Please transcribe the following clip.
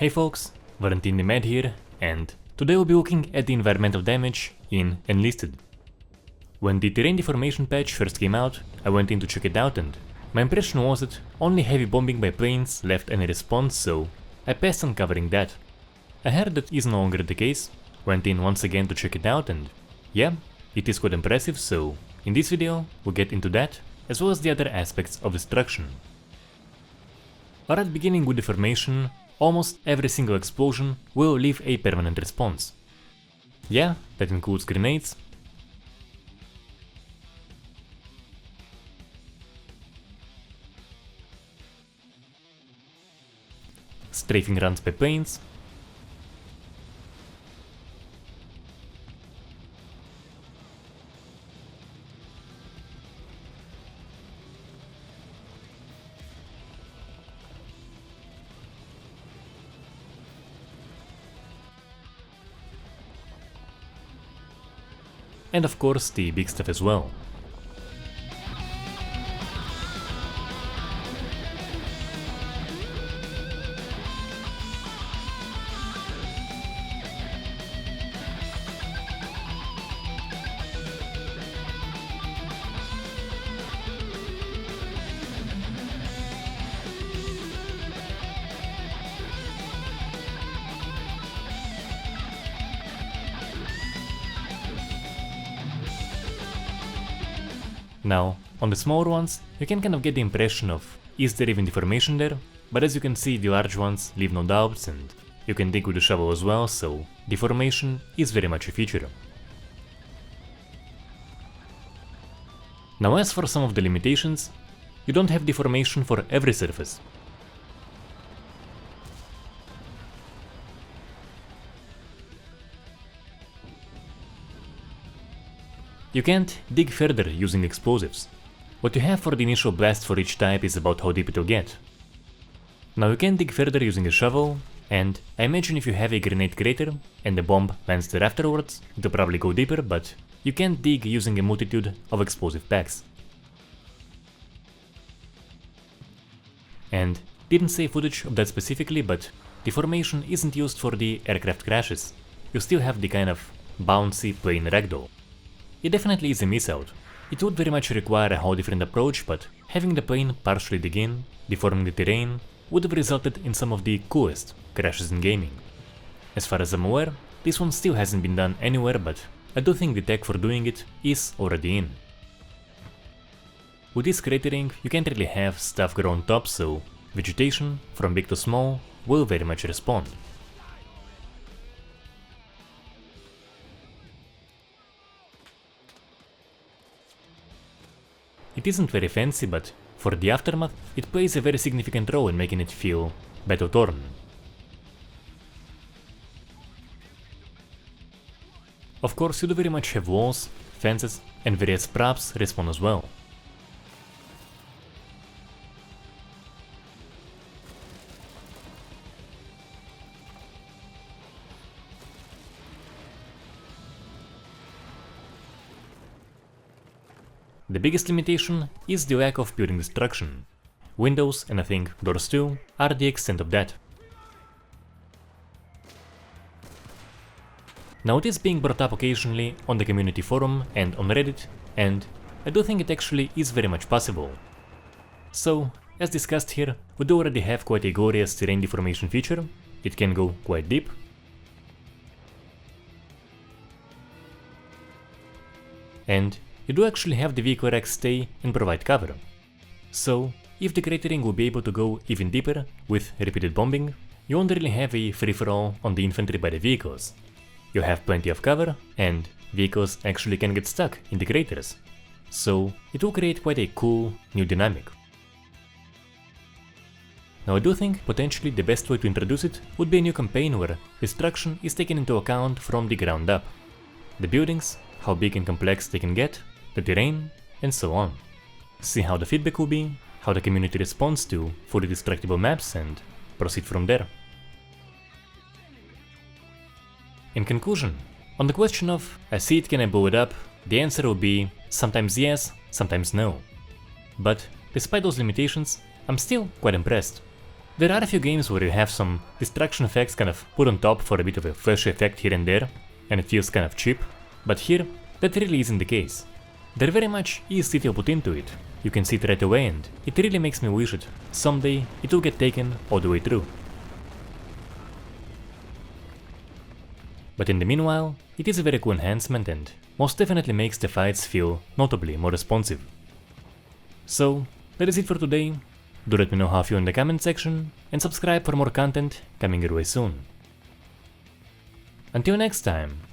Hey folks, Valentin the Mad here, and today we'll be looking at the environmental damage in Enlisted. When the terrain deformation patch first came out, I went in to check it out and my impression was that only heavy bombing by planes left any response, so I passed on covering that. I heard that is no longer the case, went in once again to check it out and yeah, it is quite impressive, so in this video we'll get into that as well as the other aspects of destruction. Alright, beginning with deformation, almost every single explosion will leave a permanent response. Yeah, that includes grenades, strafing runs by planes, and of course the big stuff as well. Now, on the smaller ones, you can kind of get the impression of is there even deformation there, but as you can see the large ones leave no doubts and you can dig with the shovel as well, so deformation is very much a feature. Now as for some of the limitations, you don't have deformation for every surface. You can't dig further using explosives. What you have for the initial blast for each type is about how deep it'll get. Now you can dig further using a shovel, and I imagine if you have a grenade crater and the bomb lands there afterwards, it'll probably go deeper, but you can't dig using a multitude of explosive packs. And didn't say footage of that specifically, but deformation isn't used for the aircraft crashes. You still have the kind of bouncy plane ragdoll. It definitely is a miss out. It would very much require a whole different approach, but having the plane partially dig in, deforming the terrain, would have resulted in some of the coolest crashes in gaming. As far as I'm aware, this one still hasn't been done anywhere, but I do think the tech for doing it is already in. With this cratering, you can't really have stuff grow on top, so vegetation, from big to small, will very much respond. It isn't very fancy, but for the aftermath, it plays a very significant role in making it feel battle-torn. Of course, you do very much have walls, fences, and various props respawn as well. The biggest limitation is the lack of building destruction. Windows, and I think doors too, are the extent of that. Now it is being brought up occasionally on the community forum and on Reddit, and I do think it actually is very much possible. So, as discussed here, we do already have quite a glorious terrain deformation feature, it can go quite deep. And you do actually have the vehicle racks stay and provide cover. So, if the cratering will be able to go even deeper with repeated bombing, you won't really have a free-for-all on the infantry by the vehicles. You'll have plenty of cover, and vehicles actually can get stuck in the craters. So, it will create quite a cool new dynamic. Now I do think potentially the best way to introduce it would be a new campaign where destruction is taken into account from the ground up. The buildings, how big and complex they can get, the terrain, and so on. See how the feedback will be, how the community responds to fully destructible maps, and proceed from there. In conclusion, on the question of I see it, can I blow it up, the answer will be sometimes yes, sometimes no. But despite those limitations, I'm still quite impressed. There are a few games where you have some distraction effects kind of put on top for a bit of a flashy effect here and there, and it feels kind of cheap, but here that really isn't the case. There very much is detail put into it, you can see it right away, and it really makes me wish that someday it will get taken all the way through. But in the meanwhile, it is a very cool enhancement and most definitely makes the fights feel notably more responsive. So, that is it for today. Do let me know how you feel in the comment section, and subscribe for more content coming your way soon. Until next time.